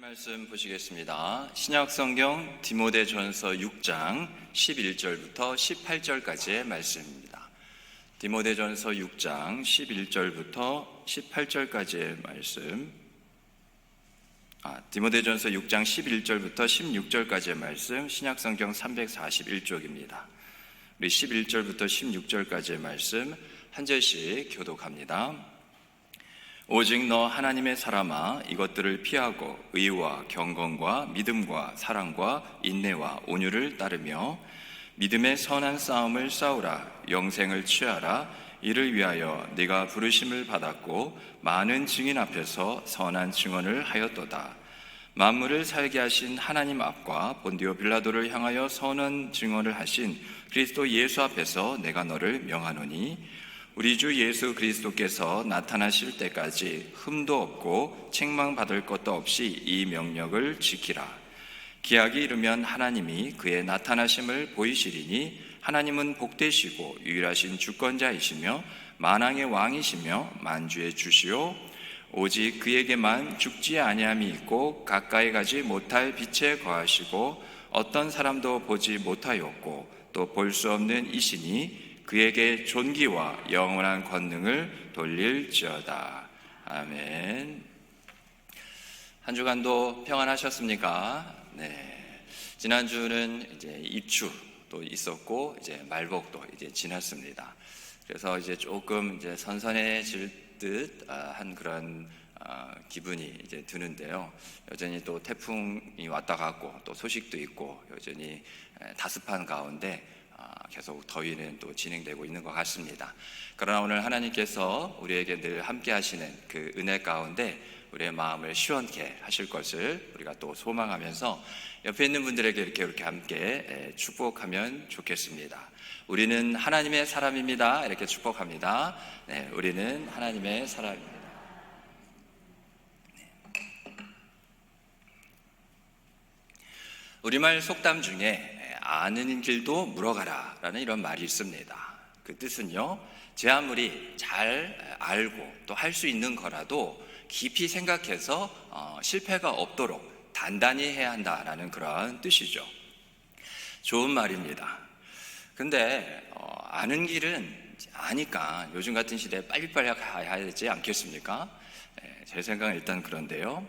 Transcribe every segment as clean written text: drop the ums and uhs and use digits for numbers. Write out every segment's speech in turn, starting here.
말씀 보시겠습니다. 신약성경 디모데전서 6장 11절부터 18절까지의 말씀입니다. 디모데전서 6장 11절부터 18절까지의 말씀. 디모데전서 6장 11절부터 16절까지의 말씀, 신약성경 341쪽입니다. 우리 11절부터 16절까지의 말씀 한 절씩 교독합니다. 오직 너 하나님의 사람아, 이것들을 피하고 의와 경건과 믿음과 사랑과 인내와 온유를 따르며 믿음의 선한 싸움을 싸우라. 영생을 취하라. 이를 위하여 네가 부르심을 받았고 많은 증인 앞에서 선한 증언을 하였도다. 만물을 살게 하신 하나님 앞과 본디오 빌라도를 향하여 선한 증언을 하신 그리스도 예수 앞에서 내가 너를 명하노니, 우리 주 예수 그리스도께서 나타나실 때까지 흠도 없고 책망받을 것도 없이 이 명령을 지키라. 기약이 이르면 하나님이 그의 나타나심을 보이시리니, 하나님은 복되시고 유일하신 주권자이시며 만왕의 왕이시며 만주의 주시오. 오직 그에게만 죽지 아니함이 있고 가까이 가지 못할 빛에 거하시고 어떤 사람도 보지 못하였고 또 볼 수 없는 이시니, 그에게 존귀와 영원한 권능을 돌릴지어다. 아멘. 한 주간도 평안하셨습니까? 네. 지난주는 이제 입추도 있었고 이제 말복도 이제 지났습니다. 그래서 이제 조금 이제 선선해질 듯 한 그런 기분이 이제 드는데요. 여전히 또 태풍이 왔다 갔고 또 소식도 있고 여전히 다습한 가운데 계속 더위는 또 진행되고 있는 것 같습니다. 그러나 오늘 하나님께서 우리에게 늘 함께 하시는 그 은혜 가운데 우리의 마음을 시원케 하실 것을 우리가 또 소망하면서 옆에 있는 분들에게 이렇게 함께 축복하면 좋겠습니다. 우리는 하나님의 사람입니다. 이렇게 축복합니다. 네, 우리는 하나님의 사람입니다. 우리말 속담 중에 아는 길도 물어가라 라는 이런 말이 있습니다. 그 뜻은요, 제 아무리 잘 알고 또 할 수 있는 거라도 깊이 생각해서 실패가 없도록 단단히 해야 한다라는 그런 뜻이죠. 좋은 말입니다. 근데 아는 길은 아니까 요즘 같은 시대에 빨리빨리 가야 되지 않겠습니까? 제 생각은 일단 그런데요,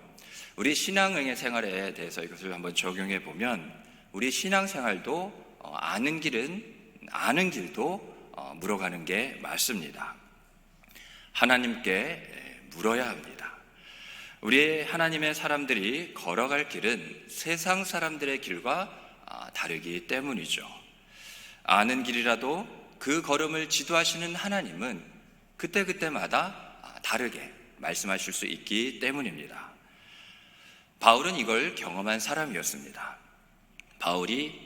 우리 신앙의 생활에 대해서 이것을 한번 적용해 보면 우리 신앙생활도 아는 길도 물어가는 게 맞습니다. 하나님께 물어야 합니다. 우리 하나님의 사람들이 걸어갈 길은 세상 사람들의 길과 다르기 때문이죠. 아는 길이라도 그 걸음을 지도하시는 하나님은 그때그때마다 다르게 말씀하실 수 있기 때문입니다. 바울은 이걸 경험한 사람이었습니다. 바울이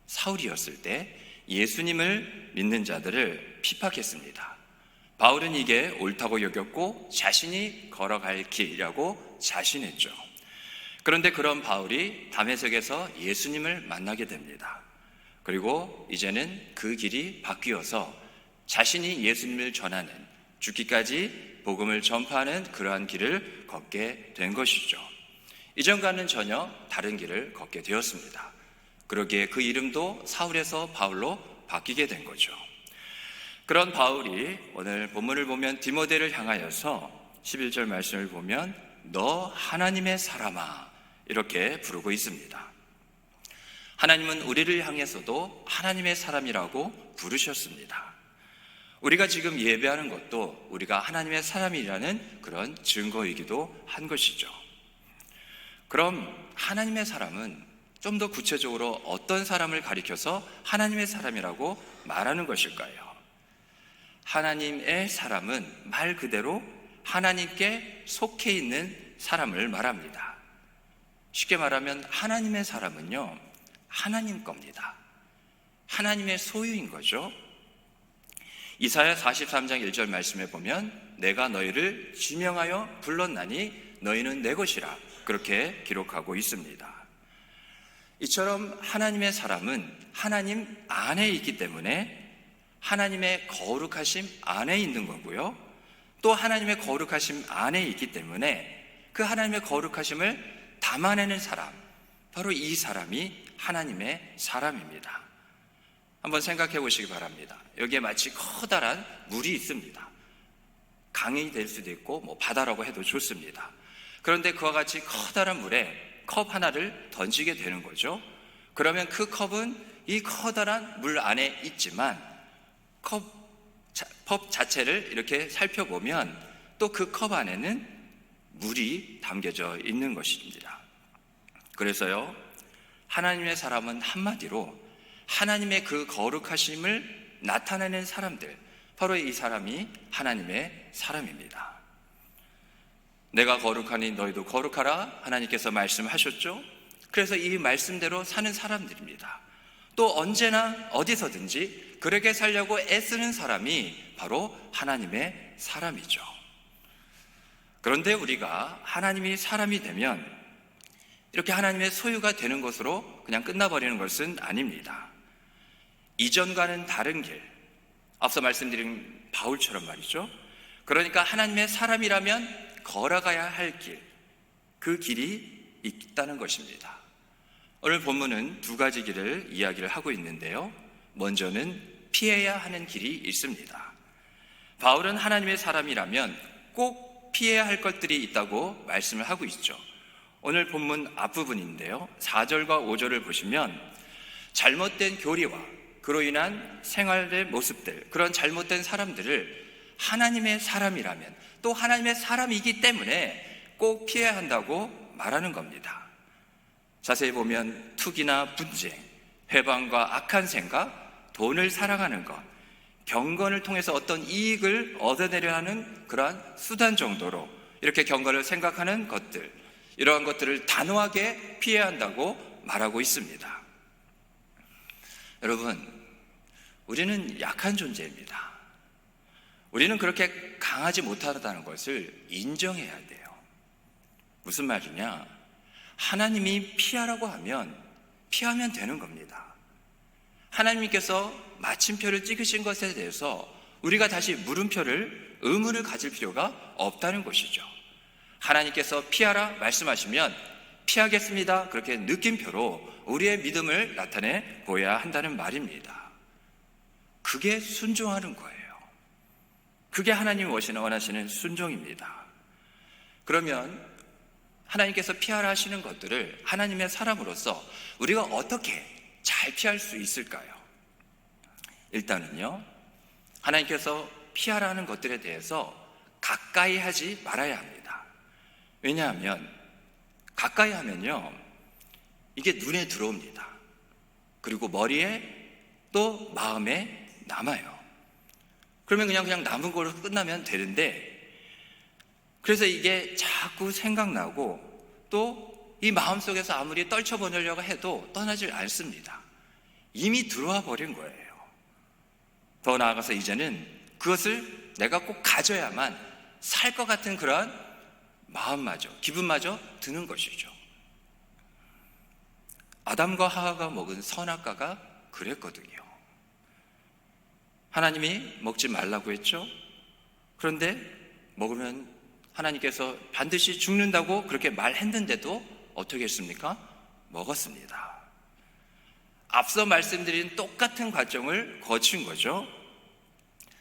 사울이었을 때 예수님을 믿는 자들을 핍박했습니다. 바울은 이게 옳다고 여겼고 자신이 걸어갈 길이라고 자신했죠. 그런데 그런 바울이 다메섹에서 예수님을 만나게 됩니다. 그리고 이제는 그 길이 바뀌어서 자신이 예수님을 전하는, 죽기까지 복음을 전파하는 그러한 길을 걷게 된 것이죠. 이전과는 전혀 다른 길을 걷게 되었습니다. 그러기에 그 이름도 사울에서 바울로 바뀌게 된 거죠. 그런 바울이 오늘 본문을 보면 디모데를 향하여서 11절 말씀을 보면 너 하나님의 사람아 이렇게 부르고 있습니다. 하나님은 우리를 향해서도 하나님의 사람이라고 부르셨습니다. 우리가 지금 예배하는 것도 우리가 하나님의 사람이라는 그런 증거이기도 한 것이죠. 그럼 하나님의 사람은 좀 더 구체적으로 어떤 사람을 가리켜서 하나님의 사람이라고 말하는 것일까요? 하나님의 사람은 말 그대로 하나님께 속해 있는 사람을 말합니다. 쉽게 말하면 하나님의 사람은요, 하나님 겁니다. 하나님의 소유인 거죠. 이사야 43장 1절 말씀에 보면 내가 너희를 지명하여 불렀나니 너희는 내 것이라 그렇게 기록하고 있습니다. 이처럼 하나님의 사람은 하나님 안에 있기 때문에 하나님의 거룩하심 안에 있는 거고요, 또 하나님의 거룩하심 안에 있기 때문에 그 하나님의 거룩하심을 담아내는 사람, 바로 이 사람이 하나님의 사람입니다. 한번 생각해 보시기 바랍니다. 여기에 마치 커다란 물이 있습니다. 강이 될 수도 있고 바다라고 해도 좋습니다. 그런데 그와 같이 커다란 물에 컵 하나를 던지게 되는 거죠. 그러면 그 컵은 이 커다란 물 안에 있지만 컵 자체를 이렇게 살펴보면 또 그 컵 안에는 물이 담겨져 있는 것입니다. 그래서요, 하나님의 사람은 한마디로 하나님의 그 거룩하심을 나타내는 사람들, 바로 이 사람이 하나님의 사람입니다. 내가 거룩하니 너희도 거룩하라 하나님께서 말씀하셨죠. 그래서 이 말씀대로 사는 사람들입니다. 또 언제나 어디서든지 그렇게 살려고 애쓰는 사람이 바로 하나님의 사람이죠. 그런데 우리가 하나님이 사람이 되면 이렇게 하나님의 소유가 되는 것으로 그냥 끝나버리는 것은 아닙니다. 이전과는 다른 길, 앞서 말씀드린 바울처럼 말이죠. 그러니까 하나님의 사람이라면 걸어가야 할 길, 그 길이 있다는 것입니다. 오늘 본문은 두 가지 길을 이야기를 하고 있는데요. 먼저는 피해야 하는 길이 있습니다. 바울은 하나님의 사람이라면 꼭 피해야 할 것들이 있다고 말씀을 하고 있죠. 오늘 본문 앞부분인데요, 4절과 5절을 보시면 잘못된 교리와 그로 인한 생활의 모습들, 그런 잘못된 사람들을 하나님의 사람이라면, 또 하나님의 사람이기 때문에 꼭 피해야 한다고 말하는 겁니다. 자세히 보면 투기나 분쟁, 회방과 악한 생각, 돈을 사랑하는 것, 경건을 통해서 어떤 이익을 얻어내려 하는 그러한 수단 정도로 이렇게 경건을 생각하는 것들, 이러한 것들을 단호하게 피해야 한다고 말하고 있습니다. 여러분, 우리는 약한 존재입니다. 우리는 그렇게 강하지 못하다는 것을 인정해야 돼요. 무슨 말이냐? 하나님이 피하라고 하면 피하면 되는 겁니다. 하나님께서 마침표를 찍으신 것에 대해서 우리가 다시 물음표를, 의문을 가질 필요가 없다는 것이죠. 하나님께서 피하라 말씀하시면 피하겠습니다, 그렇게 느낌표로 우리의 믿음을 나타내 보여야 한다는 말입니다. 그게 순종하는 거예요. 그게 하나님이 원하시는 순종입니다. 그러면 하나님께서 피하라 하시는 것들을 하나님의 사람으로서 우리가 어떻게 잘 피할 수 있을까요? 일단은요, 하나님께서 피하라 하는 것들에 대해서 가까이 하지 말아야 합니다. 왜냐하면 가까이 하면요, 이게 눈에 들어옵니다. 그리고 머리에 또 마음에 남아요. 그러면 그냥 남은 걸로 끝나면 되는데, 그래서 이게 자꾸 생각나고 또 이 마음속에서 아무리 떨쳐보내려고 해도 떠나질 않습니다. 이미 들어와 버린 거예요. 더 나아가서 이제는 그것을 내가 꼭 가져야만 살 것 같은 그런 마음마저, 기분마저 드는 것이죠. 아담과 하와가 먹은 선악과가 그랬거든요. 하나님이 먹지 말라고 했죠. 그런데 먹으면 하나님께서 반드시 죽는다고 그렇게 말했는데도 어떻게 했습니까? 먹었습니다. 앞서 말씀드린 똑같은 과정을 거친 거죠.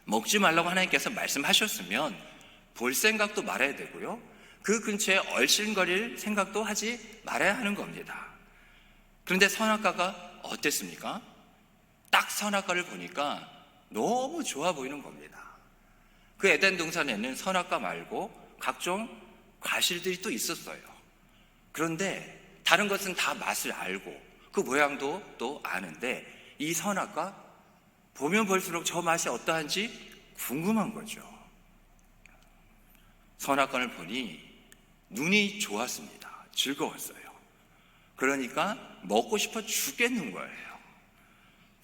먹지 말라고 하나님께서 말씀하셨으면 볼 생각도 말아야 되고요, 그 근처에 얼씬거릴 생각도 하지 말아야 하는 겁니다. 그런데 선악과가 어땠습니까? 딱 선악과를 보니까 너무 좋아 보이는 겁니다. 그 에덴 동산에는 선악과 말고 각종 과실들이 또 있었어요. 그런데 다른 것은 다 맛을 알고 그 모양도 또 아는데 이 선악과 보면 볼수록 저 맛이 어떠한지 궁금한 거죠. 선악과를 보니 눈이 좋았습니다. 즐거웠어요. 그러니까 먹고 싶어 죽겠는 거예요.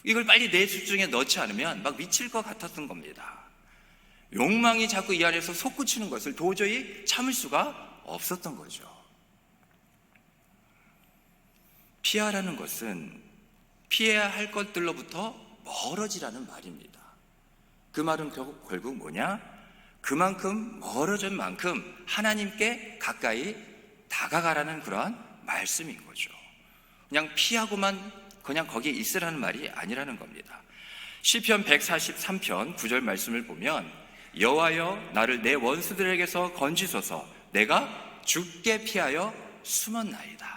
이걸 빨리 내 집중에 넣지 않으면 막 미칠 것 같았던 겁니다. 욕망이 자꾸 이 안에서 솟구치는 것을 도저히 참을 수가 없었던 거죠. 피하라는 것은 피해야 할 것들로부터 멀어지라는 말입니다. 그 말은 결국 뭐냐? 그만큼 멀어진 만큼 하나님께 가까이 다가가라는 그러한 말씀인 거죠. 그냥 피하고만 그냥 거기에 있으라는 말이 아니라는 겁니다. 시편 143편 9절 말씀을 보면 여호와여 나를 내 원수들에게서 건지소서 내가 주께 피하여 숨었나이다.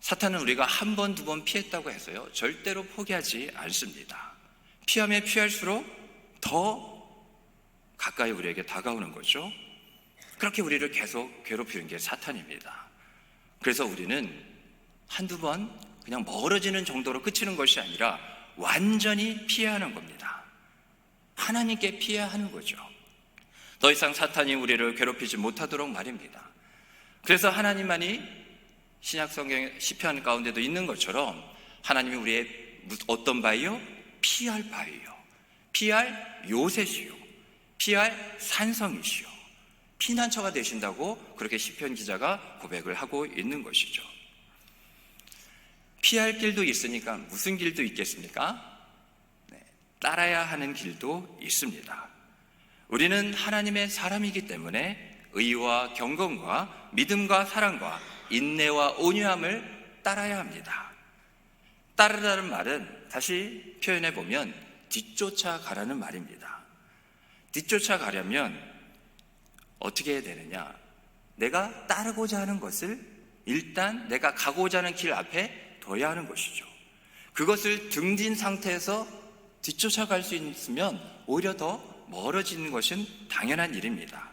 사탄은 우리가 한 번, 두 번 피했다고 해서요 절대로 포기하지 않습니다. 피하면 피할수록 더 가까이 우리에게 다가오는 거죠. 그렇게 우리를 계속 괴롭히는 게 사탄입니다. 그래서 우리는 한두 번 그냥 멀어지는 정도로 그치는 것이 아니라 완전히 피해야 하는 겁니다. 하나님께 피해야 하는 거죠. 더 이상 사탄이 우리를 괴롭히지 못하도록 말입니다. 그래서 하나님만이 신약성경의 시편 가운데도 있는 것처럼 하나님이 우리의 어떤 바위요? 피할 바위요. 피할 요새시요. 피할 산성이시요. 피난처가 되신다고 그렇게 시편 기자가 고백을 하고 있는 것이죠. 피할 길도 있으니까 무슨 길도 있겠습니까? 따라야 하는 길도 있습니다. 우리는 하나님의 사람이기 때문에 의와 경건과 믿음과 사랑과 인내와 온유함을 따라야 합니다. 따르라는 말은 다시 표현해 보면 뒤쫓아가라는 말입니다. 뒤쫓아가려면 어떻게 해야 되느냐? 내가 따르고자 하는 것을 일단 내가 가고자 하는 길 앞에 둬야 하는 것이죠. 그것을 등진 상태에서 뒤쫓아갈 수 있으면 오히려 더 멀어지는 것은 당연한 일입니다.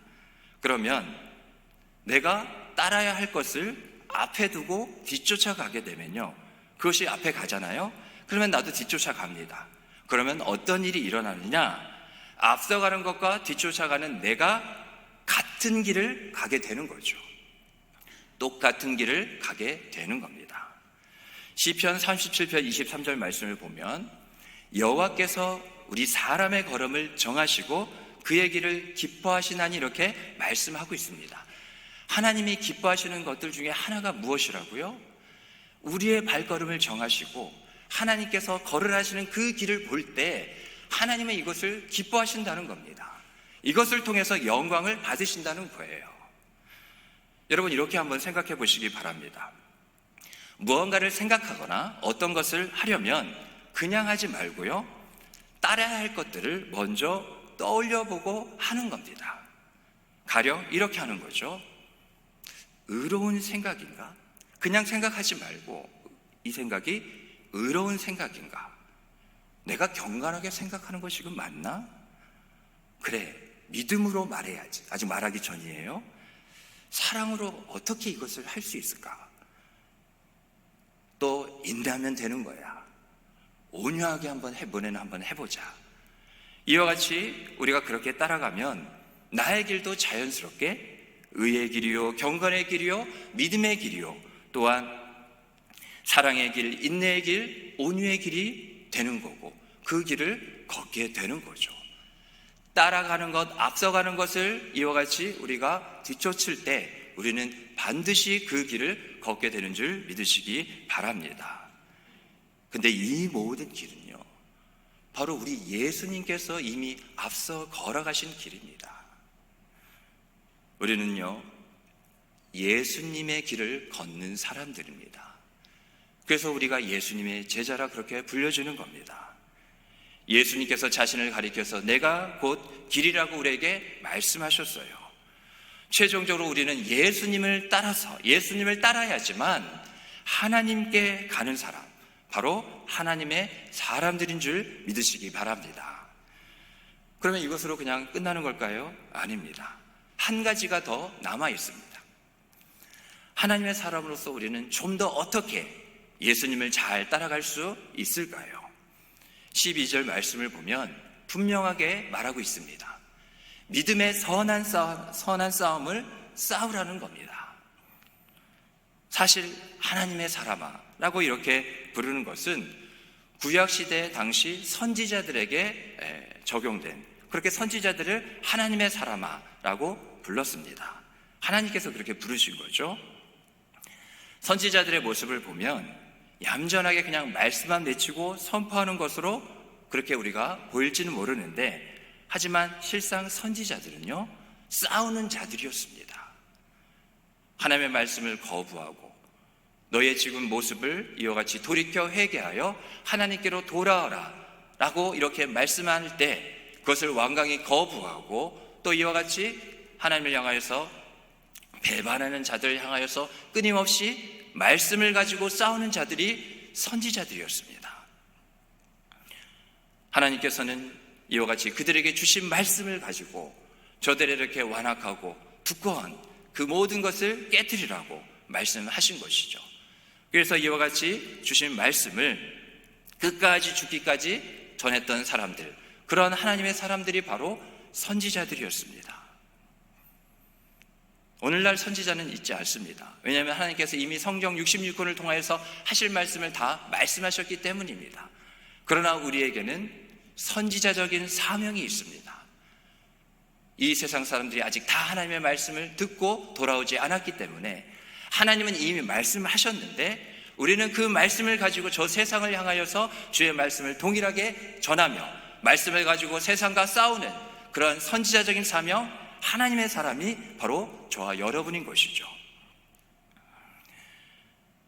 그러면 내가 따라야 할 것을 앞에 두고 뒤쫓아가게 되면요 그것이 앞에 가잖아요. 그러면 나도 뒤쫓아갑니다. 그러면 어떤 일이 일어나느냐? 앞서가는 것과 뒤쫓아가는 내가 같은 길을 가게 되는 거죠. 똑같은 길을 가게 되는 겁니다. 시편 37편 23절 말씀을 보면 여호와께서 우리 사람의 걸음을 정하시고 그의 길을 기뻐하시나니 이렇게 말씀하고 있습니다. 하나님이 기뻐하시는 것들 중에 하나가 무엇이라고요? 우리의 발걸음을 정하시고 하나님께서 걸으라시는 그 길을 볼 때 하나님은 이것을 기뻐하신다는 겁니다. 이것을 통해서 영광을 받으신다는 거예요. 여러분 이렇게 한번 생각해 보시기 바랍니다. 무언가를 생각하거나 어떤 것을 하려면 그냥 하지 말고요 따라야 할 것들을 먼저 떠올려 보고 하는 겁니다. 가령 이렇게 하는 거죠. 의로운 생각인가? 그냥 생각하지 말고 이 생각이 의로운 생각인가? 내가 경건하게 생각하는 것이 지금 맞나? 그래, 믿음으로 말해야지. 아직 말하기 전이에요. 사랑으로 어떻게 이것을 할 수 있을까? 또 인내하면 되는 거야. 온유하게 한번 해보자. 이와 같이 우리가 그렇게 따라가면 나의 길도 자연스럽게 의의 길이요, 경건의 길이요, 믿음의 길이요, 또한 사랑의 길, 인내의 길, 온유의 길이 되는 거고 그 길을 걷게 되는 거죠. 따라가는 것, 앞서가는 것을 이와 같이 우리가 뒤쫓을 때 우리는 반드시 그 길을 걷게 되는 줄 믿으시기 바랍니다. 근데 이 모든 길은요 바로 우리 예수님께서 이미 앞서 걸어가신 길입니다. 우리는요 예수님의 길을 걷는 사람들입니다. 그래서 우리가 예수님의 제자라 그렇게 불려주는 겁니다. 예수님께서 자신을 가리켜서 내가 곧 길이라고 우리에게 말씀하셨어요. 최종적으로 우리는 예수님을 따라서 예수님을 따라야지만 하나님께 가는 사람, 바로 하나님의 사람들인 줄 믿으시기 바랍니다. 그러면 이것으로 그냥 끝나는 걸까요? 아닙니다. 한 가지가 더 남아 있습니다. 하나님의 사람으로서 우리는 좀 더 어떻게 예수님을 잘 따라갈 수 있을까요? 12절 말씀을 보면 분명하게 말하고 있습니다. 믿음의 선한 싸움을 싸우라는 겁니다. 사실 하나님의 사람아 라고 이렇게 부르는 것은 구약시대 당시 선지자들에게 적용된, 그렇게 선지자들을 하나님의 사람아 라고 불렀습니다. 하나님께서 그렇게 부르신 거죠. 선지자들의 모습을 보면 얌전하게 그냥 말씀만 외치고 선포하는 것으로 그렇게 우리가 보일지는 모르는데, 하지만 실상 선지자들은요 싸우는 자들이었습니다. 하나님의 말씀을 거부하고 너의 지금 모습을 이와 같이 돌이켜 회개하여 하나님께로 돌아오라 라고 이렇게 말씀할 때 그것을 완강히 거부하고 또 이와 같이 하나님을 향하여서 배반하는 자들을 향하여서 끊임없이 말씀을 가지고 싸우는 자들이 선지자들이었습니다. 하나님께서는 이와 같이 그들에게 주신 말씀을 가지고 저들을 이렇게 완악하고 두꺼운 그 모든 것을 깨뜨리라고 말씀하신 것이죠. 그래서 이와 같이 주신 말씀을 끝까지 죽기까지 전했던 사람들, 그런 하나님의 사람들이 바로 선지자들이었습니다. 오늘날 선지자는 있지 않습니다. 왜냐하면 하나님께서 이미 성경 66권을 통하여서 하실 말씀을 다 말씀하셨기 때문입니다. 그러나 우리에게는 선지자적인 사명이 있습니다. 이 세상 사람들이 아직 다 하나님의 말씀을 듣고 돌아오지 않았기 때문에 하나님은 이미 말씀하셨는데 우리는 그 말씀을 가지고 저 세상을 향하여서 주의 말씀을 동일하게 전하며 말씀을 가지고 세상과 싸우는 그런 선지자적인 사명, 하나님의 사람이 바로 저와 여러분인 것이죠.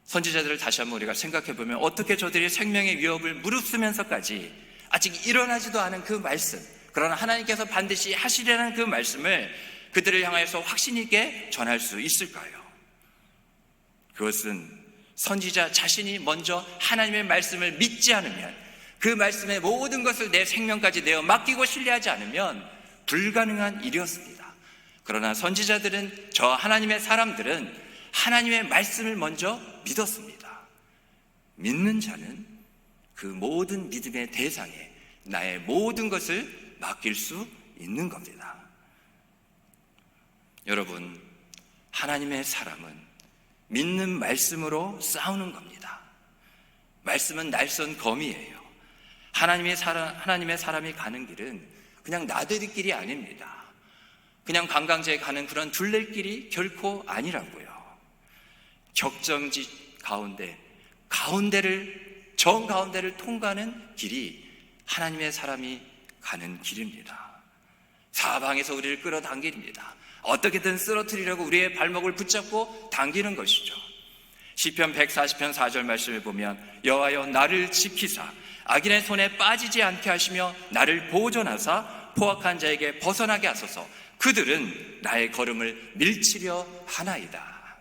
선지자들을 다시 한번 우리가 생각해 보면 어떻게 저들이 생명의 위협을 무릅쓰면서까지 아직 일어나지도 않은 그 말씀, 그러나 하나님께서 반드시 하시려는 그 말씀을 그들을 향하여서 확신 있게 전할 수 있을까요? 그것은 선지자 자신이 먼저 하나님의 말씀을 믿지 않으면, 그 말씀의 모든 것을 내 생명까지 내어 맡기고 신뢰하지 않으면 불가능한 일이었습니다. 그러나 선지자들은, 저 하나님의 사람들은 하나님의 말씀을 먼저 믿었습니다. 믿는 자는 그 모든 믿음의 대상에 나의 모든 것을 맡길 수 있는 겁니다. 여러분, 하나님의 사람은 믿는 말씀으로 싸우는 겁니다. 말씀은 날선 검이에요. 하나님의 사람이 가는 길은 그냥 나들이길이 아닙니다. 그냥 관광지에 가는 그런 둘레길이 결코 아니라고요. 격정지 정가운데를 통과하는 길이 하나님의 사람이 가는 길입니다. 사방에서 우리를 끌어당깁니다. 어떻게든 쓰러뜨리려고 우리의 발목을 붙잡고 당기는 것이죠. 시편 140편 4절 말씀을 보면 여호와여 나를 지키사 악인의 손에 빠지지 않게 하시며 나를 보존하사 포악한 자에게 벗어나게 하소서. 그들은 나의 걸음을 밀치려 하나이다.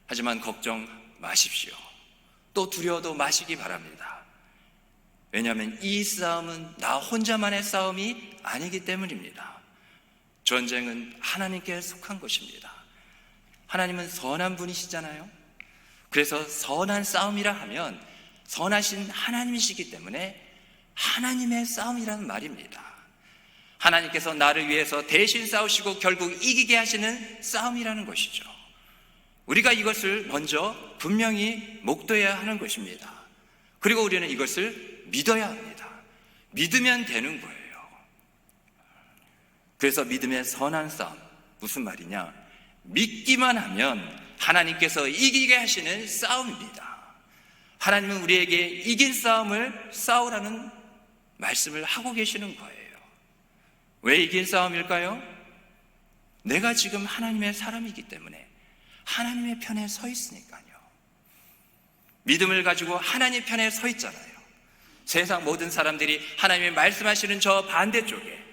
하지만 걱정 마십시오. 또 두려워도 마시기 바랍니다. 왜냐하면 이 싸움은 나 혼자만의 싸움이 아니기 때문입니다. 전쟁은 하나님께 속한 것입니다. 하나님은 선한 분이시잖아요. 그래서 선한 싸움이라 하면 선하신 하나님이시기 때문에 하나님의 싸움이라는 말입니다. 하나님께서 나를 위해서 대신 싸우시고 결국 이기게 하시는 싸움이라는 것이죠. 우리가 이것을 먼저 분명히 목도해야 하는 것입니다. 그리고 우리는 이것을 믿어야 합니다. 믿으면 되는 거예요. 그래서 믿음의 선한 싸움, 무슨 말이냐? 믿기만 하면 하나님께서 이기게 하시는 싸움입니다. 하나님은 우리에게 이긴 싸움을 싸우라는 말씀을 하고 계시는 거예요. 왜 이긴 싸움일까요? 내가 지금 하나님의 사람이기 때문에 하나님의 편에 서 있으니까요. 믿음을 가지고 하나님 편에 서 있잖아요. 세상 모든 사람들이 하나님의 말씀하시는 저 반대쪽에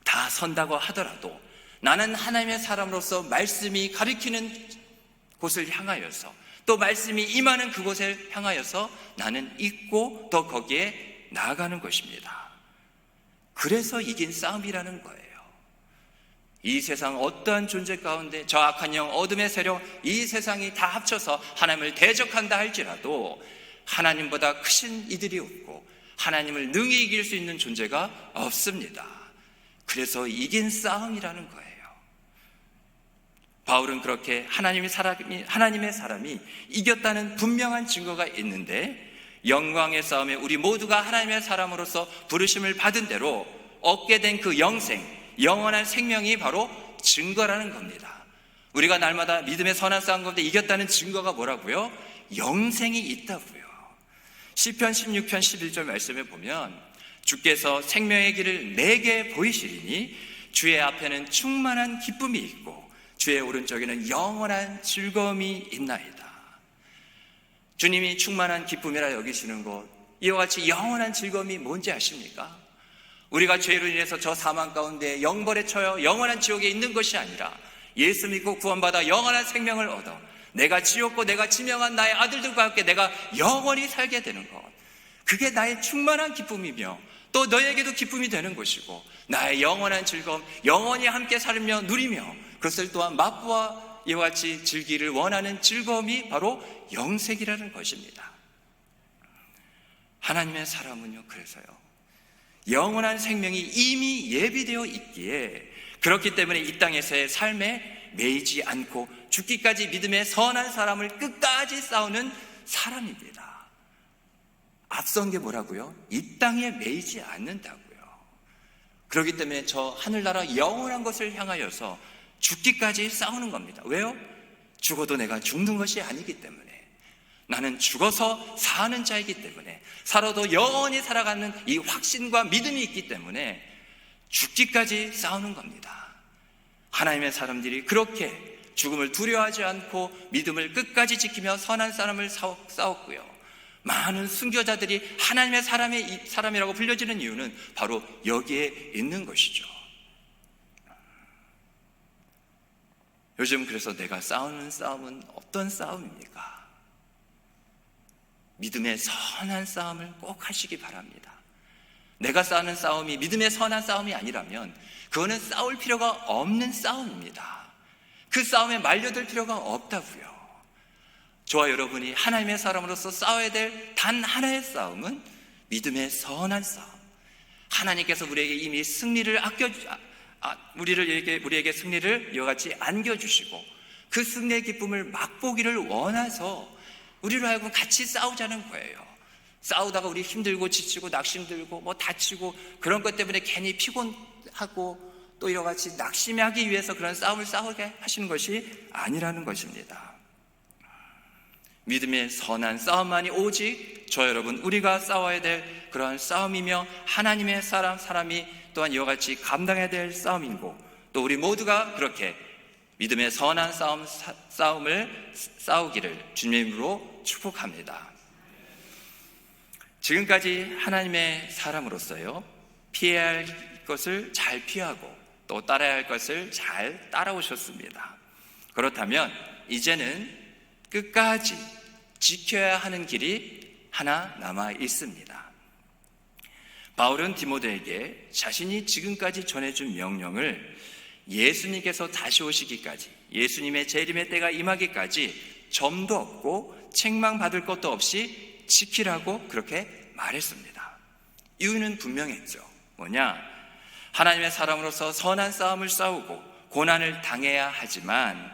다 선다고 하더라도 나는 하나님의 사람으로서 말씀이 가리키는 곳을 향하여서 또 말씀이 임하는 그곳을 향하여서 나는 있고 또 거기에 나아가는 것입니다. 그래서 이긴 싸움이라는 거예요. 이 세상 어떠한 존재 가운데 저 악한 영, 어둠의 세력, 이 세상이 다 합쳐서 하나님을 대적한다 할지라도 하나님보다 크신 이들이 없고 하나님을 능히 이길 수 있는 존재가 없습니다. 그래서 이긴 싸움이라는 거예요. 바울은 그렇게 하나님의 사람이 이겼다는 분명한 증거가 있는데 영광의 싸움에 우리 모두가 하나님의 사람으로서 부르심을 받은 대로 얻게 된 그 영원한 생명이 바로 증거라는 겁니다. 우리가 날마다 믿음의 선한 싸움 가운데 이겼다는 증거가 뭐라고요? 영생이 있다고요. 시편 16편 11절 말씀에 보면 주께서 생명의 길을 내게 보이시리니 주의 앞에는 충만한 기쁨이 있고 주의 오른쪽에는 영원한 즐거움이 있나이다. 주님이 충만한 기쁨이라 여기시는 것, 이와 같이 영원한 즐거움이 뭔지 아십니까? 우리가 죄로 인해서 저 사망 가운데 영벌에 처여 영원한 지옥에 있는 것이 아니라 예수 믿고 구원받아 영원한 생명을 얻어 내가 지었고 내가 지명한 나의 아들들과 함께 내가 영원히 살게 되는 것, 그게 나의 충만한 기쁨이며 또 너에게도 기쁨이 되는 것이고 나의 영원한 즐거움, 영원히 함께 살며 누리며 그것을 또한 맛보아 이와 같이 즐기를 원하는 즐거움이 바로 영생이라는 것입니다. 하나님의 사람은요, 그래서요, 영원한 생명이 이미 예비되어 있기에, 그렇기 때문에 이 땅에서의 삶에 매이지 않고 죽기까지 믿음의 선한 사람을 끝까지 싸우는 사람입니다. 앞선 게 뭐라고요? 이 땅에 매이지 않는다고요. 그렇기 때문에 저 하늘나라 영원한 것을 향하여서 죽기까지 싸우는 겁니다. 왜요? 죽어도 내가 죽는 것이 아니기 때문에, 나는 죽어서 사는 자이기 때문에, 살아도 영원히 살아가는 이 확신과 믿음이 있기 때문에 죽기까지 싸우는 겁니다. 하나님의 사람들이 그렇게 죽음을 두려워하지 않고 믿음을 끝까지 지키며 선한 사람을 싸웠고요, 많은 순교자들이 하나님의 사람이라고 불려지는 이유는 바로 여기에 있는 것이죠. 요즘 그래서 내가 싸우는 싸움은 어떤 싸움입니까? 믿음의 선한 싸움을 꼭 하시기 바랍니다. 내가 싸우는 싸움이 믿음의 선한 싸움이 아니라면 그거는 싸울 필요가 없는 싸움입니다. 그 싸움에 말려들 필요가 없다고요. 저와 여러분이 하나님의 사람으로서 싸워야 될 단 하나의 싸움은 믿음의 선한 싸움. 하나님께서 우리에게 이미 승리를 우리에게 승리를 이와 같이 안겨주시고 그 승리의 기쁨을 맛보기를 원해서 우리로 하여금 같이 싸우자는 거예요. 싸우다가 우리 힘들고 지치고 낙심들고 뭐 다치고 그런 것 때문에 괜히 피곤하고 또 이와 같이 낙심하기 위해서 그런 싸움을 싸우게 하시는 것이 아니라는 것입니다. 믿음의 선한 싸움만이 오직 저 여러분 우리가 싸워야 될 그러한 싸움이며 하나님의 사람이 또한 이와 같이 감당해야 될 싸움이고, 또 우리 모두가 그렇게 믿음의 선한 싸움을 싸우기를 주님으로 축복합니다. 지금까지 하나님의 사람으로서요, 피해야 할 것을 잘 피하고 또 따라야 할 것을 잘 따라오셨습니다. 그렇다면 이제는 끝까지 지켜야 하는 길이 하나 남아 있습니다. 바울은 디모데에게 자신이 지금까지 전해준 명령을 예수님께서 다시 오시기까지, 예수님의 재림의 때가 임하기까지 점도 없고 책망받을 것도 없이 지키라고 그렇게 말했습니다. 이유는 분명했죠. 뭐냐? 하나님의 사람으로서 선한 싸움을 싸우고 고난을 당해야 하지만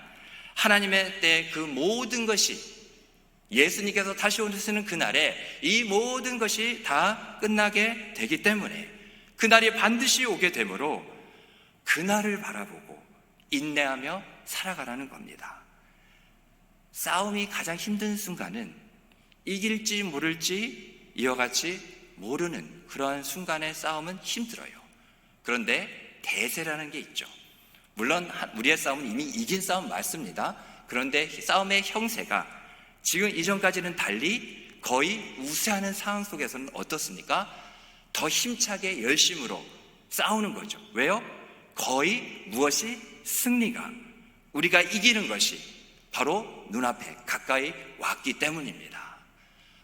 하나님의 때 그 모든 것이, 예수님께서 다시 오시는 그날에 이 모든 것이 다 끝나게 되기 때문에, 그날이 반드시 오게 되므로 그날을 바라보고 인내하며 살아가라는 겁니다. 싸움이 가장 힘든 순간은 이길지 모를지 이와 같이 모르는 그러한 순간의 싸움은 힘들어요. 그런데 대세라는 게 있죠. 물론 우리의 싸움은 이미 이긴 싸움 맞습니다. 그런데 싸움의 형세가 지금 이전까지는 달리 거의 우세하는 상황 속에서는 어떻습니까? 더 힘차게 열심으로 싸우는 거죠. 왜요? 거의 무엇이 승리가, 우리가 이기는 것이 바로 눈앞에 가까이 왔기 때문입니다.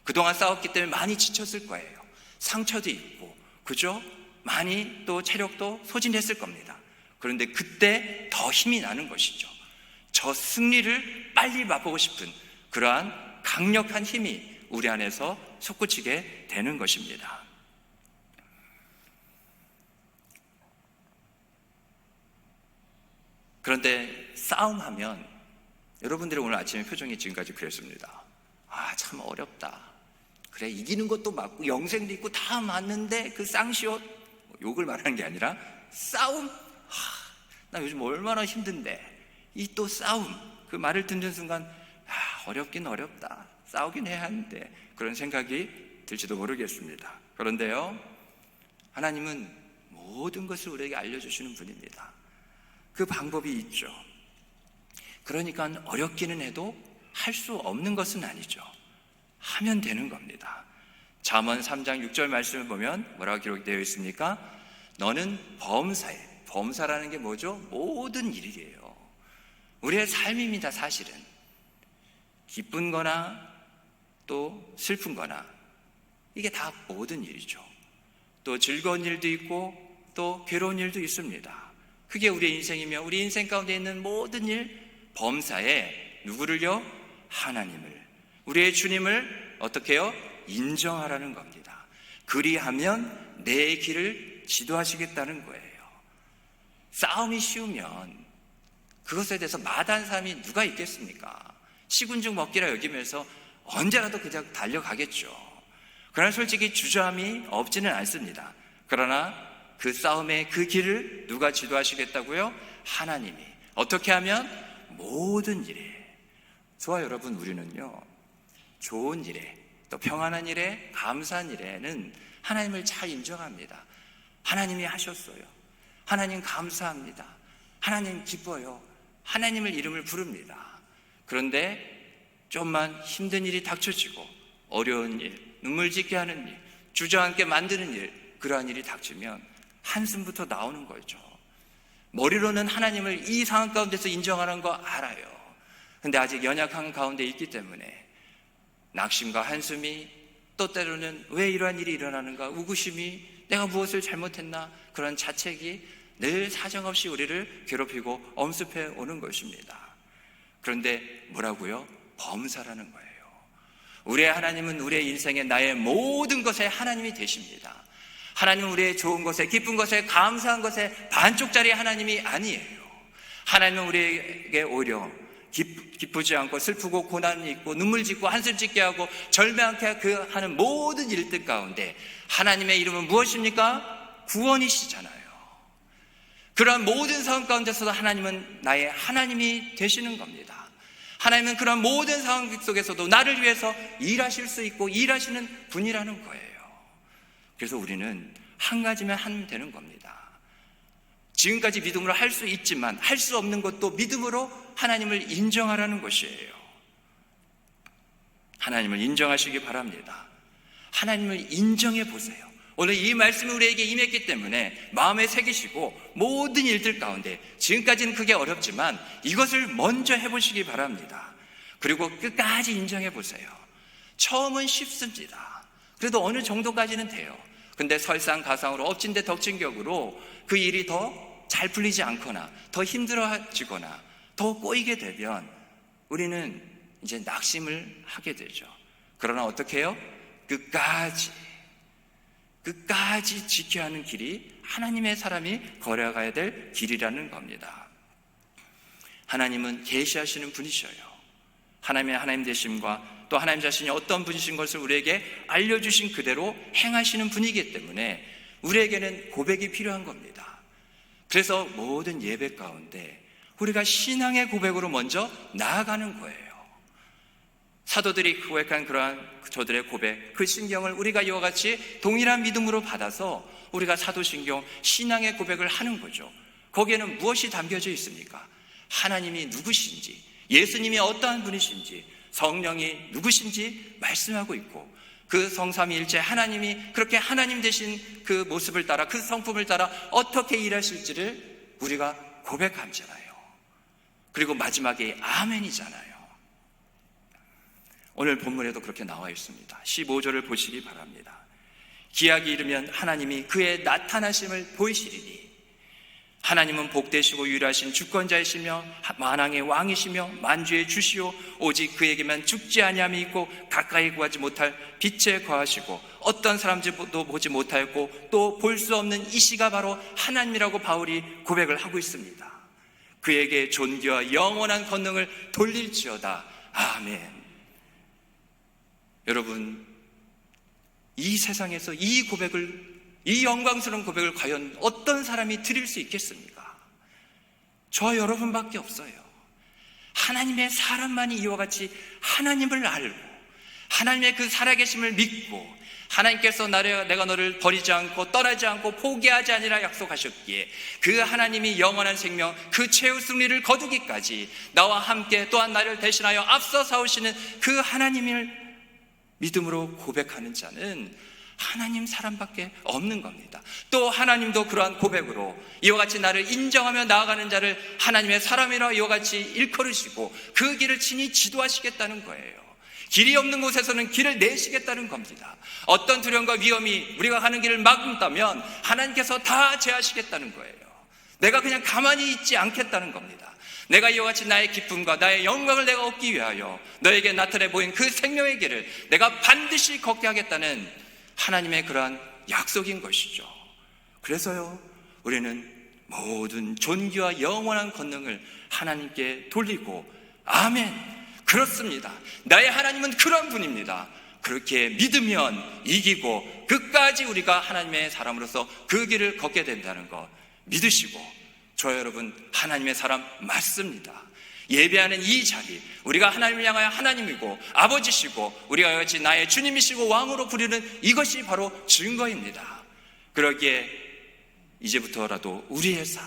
그동안 싸웠기 때문에 많이 지쳤을 거예요. 상처도 있고, 그죠? 많이 또 체력도 소진했을 겁니다. 그런데 그때 더 힘이 나는 것이죠. 저 승리를 빨리 맛보고 싶은 그러한 강력한 힘이 우리 안에서 솟구치게 되는 것입니다. 그런데 싸움하면 여러분들의 오늘 아침에 표정이 지금까지 그랬습니다. 아, 참 어렵다. 그래, 이기는 것도 맞고 영생도 있고 다 맞는데 그 쌍시옷, 욕을 말하는 게 아니라 싸움, 나 요즘 얼마나 힘든데 이 또 싸움, 그 말을 듣는 순간 어렵긴 어렵다, 싸우긴 해야 하는데, 그런 생각이 들지도 모르겠습니다. 그런데요, 하나님은 모든 것을 우리에게 알려주시는 분입니다. 그 방법이 있죠. 그러니까 어렵기는 해도 할 수 없는 것은 아니죠. 하면 되는 겁니다. 잠언 3장 6절 말씀을 보면 뭐라고 기록되어 있습니까? 너는 범사에, 범사라는 게 뭐죠? 모든 일이에요. 우리의 삶입니다. 사실은 기쁜 거나 또 슬픈 거나 이게 다 모든 일이죠. 또 즐거운 일도 있고 또 괴로운 일도 있습니다. 그게 우리의 인생이며 우리 인생 가운데 있는 모든 일, 범사에 누구를요? 하나님을, 우리의 주님을 어떻게 해요? 인정하라는 겁니다. 그리하면 내 길을 지도하시겠다는 거예요. 싸움이 쉬우면 그것에 대해서 마다한 사람이 누가 있겠습니까? 시군죽 먹기라 여기면서 언제라도 그냥 달려가겠죠. 그러나 솔직히 주저함이 없지는 않습니다. 그러나 그 싸움의 그 길을 누가 지도하시겠다고요? 하나님이. 어떻게 하면? 모든 일에. 저와 여러분, 우리는요, 좋은 일에, 또 평안한 일에, 감사한 일에는 하나님을 잘 인정합니다. 하나님이 하셨어요. 하나님 감사합니다. 하나님 기뻐요. 하나님을 이름을 부릅니다. 그런데 좀만 힘든 일이 닥쳐지고 어려운 일, 눈물 짓게 하는 일, 주저앉게 만드는 일, 그러한 일이 닥치면 한숨부터 나오는 거죠. 머리로는 하나님을 이 상황 가운데서 인정하는 거 알아요. 근데 아직 연약한 가운데 있기 때문에 낙심과 한숨이, 또 때로는 왜 이러한 일이 일어나는가, 우구심이, 내가 무엇을 잘못했나, 그런 자책이 늘 사정없이 우리를 괴롭히고 엄습해 오는 것입니다. 그런데 뭐라고요? 범사라는 거예요. 우리의 하나님은 우리의 인생에 나의 모든 것에 하나님이 되십니다. 하나님은 우리의 좋은 것에, 기쁜 것에, 감사한 것에 반쪽짜리 하나님이 아니에요. 하나님은 우리에게 오히려 기쁘지 않고 슬프고 고난이 있고 눈물 짓고 한숨 짓게 하고 절망케 하는 모든 일들 가운데 하나님의 이름은 무엇입니까? 구원이시잖아요. 그러한 모든 상황 가운데서도 하나님은 나의 하나님이 되시는 겁니다. 하나님은 그런 모든 상황 속에서도 나를 위해서 일하실 수 있고 일하시는 분이라는 거예요. 그래서 우리는 한 가지만 하면 되는 겁니다. 지금까지 믿음으로 할 수 있지만 할 수 없는 것도 믿음으로 하나님을 인정하라는 것이에요. 하나님을 인정하시기 바랍니다. 하나님을 인정해 보세요. 오늘 이 말씀이 우리에게 임했기 때문에 마음에 새기시고 모든 일들 가운데, 지금까지는 그게 어렵지만 이것을 먼저 해보시기 바랍니다. 그리고 끝까지 인정해 보세요. 처음은 쉽습니다. 그래도 어느 정도까지는 돼요. 근데 설상가상으로 엎친데 덮친 격으로 그 일이 더 잘 풀리지 않거나 더 힘들어지거나 더 꼬이게 되면 우리는 이제 낙심을 하게 되죠. 그러나 어떻게 해요? 끝까지 지켜야 하는 길이 하나님의 사람이 걸어가야 될 길이라는 겁니다. 하나님은 계시하시는 분이셔요. 하나님의 하나님 되심과 또 하나님 자신이 어떤 분이신 것을 우리에게 알려주신 그대로 행하시는 분이기 때문에 우리에게는 고백이 필요한 겁니다. 그래서 모든 예배 가운데 우리가 신앙의 고백으로 먼저 나아가는 거예요. 사도들이 고백한 그러한 저들의 고백, 그 신경을 우리가 이와 같이 동일한 믿음으로 받아서 우리가 사도신경, 신앙의 고백을 하는 거죠. 거기에는 무엇이 담겨져 있습니까? 하나님이 누구신지, 예수님이 어떠한 분이신지, 성령이 누구신지 말씀하고 있고, 그 성삼위일체 하나님이 그렇게 하나님 되신 그 모습을 따라, 그 성품을 따라 어떻게 일하실지를 우리가 고백하잖아요. 그리고 마지막에 아멘이잖아요. 오늘 본문에도 그렇게 나와 있습니다. 15절을 보시기 바랍니다. 기약이 이르면 하나님이 그의 나타나심을 보이시리니 하나님은 복되시고 유일하신 주권자이시며 만왕의 왕이시며 만주의 주시오 오직 그에게만 죽지 아니함이 있고 가까이 구하지 못할 빛에 거하시고 어떤 사람들도 보지 못하였고 또 볼 수 없는 이시가 바로 하나님이라고 바울이 고백을 하고 있습니다. 그에게 존귀와 영원한 권능을 돌릴지어다. 아멘. 여러분, 이 세상에서 이 고백을, 이 영광스러운 고백을 과연 어떤 사람이 드릴 수 있겠습니까? 저와 여러분밖에 없어요. 하나님의 사람만이 이와 같이 하나님을 알고 하나님의 그 살아계심을 믿고 하나님께서 내가 너를 버리지 않고 떠나지 않고 포기하지 아니라 약속하셨기에 그 하나님이 영원한 생명 그 최후 승리를 거두기까지 나와 함께 또한 나를 대신하여 앞서 싸우시는 그 하나님을 믿음으로 고백하는 자는 하나님 사람밖에 없는 겁니다. 또 하나님도 그러한 고백으로 이와 같이 나를 인정하며 나아가는 자를 하나님의 사람이라 이와 같이 일컬으시고 그 길을 친히 지도하시겠다는 거예요. 길이 없는 곳에서는 길을 내시겠다는 겁니다. 어떤 두려움과 위험이 우리가 가는 길을 막는다면 하나님께서 다 제하시겠다는 거예요. 내가 그냥 가만히 있지 않겠다는 겁니다. 내가 이와 같이 나의 기쁨과 나의 영광을 내가 얻기 위하여 너에게 나타내 보인 그 생명의 길을 내가 반드시 걷게 하겠다는 하나님의 그러한 약속인 것이죠. 그래서요, 우리는 모든 존귀와 영원한 권능을 하나님께 돌리고 아멘, 그렇습니다. 나의 하나님은 그런 분입니다. 그렇게 믿으면 이기고 끝까지 우리가 하나님의 사람으로서 그 길을 걷게 된다는 것 믿으시고, 저 여러분 하나님의 사람 맞습니다. 예배하는 이 자리, 우리가 하나님을 향하여 하나님이고 아버지시고 우리가 같이 나의 주님이시고 왕으로 부르는 이것이 바로 증거입니다. 그러기에 이제부터라도 우리의 삶,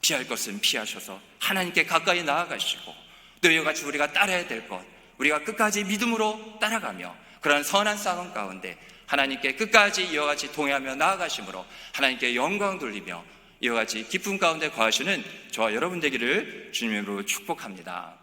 피할 것은 피하셔서 하나님께 가까이 나아가시고, 또 이와 같이 우리가 따라야 될 것, 우리가 끝까지 믿음으로 따라가며 그런 선한 싸움 가운데 하나님께 끝까지 이와 같이 동행하며 나아가심으로 하나님께 영광 돌리며 이와 같이 기쁨 가운데 거하시는 저와 여러분 되기를 주님으로 축복합니다.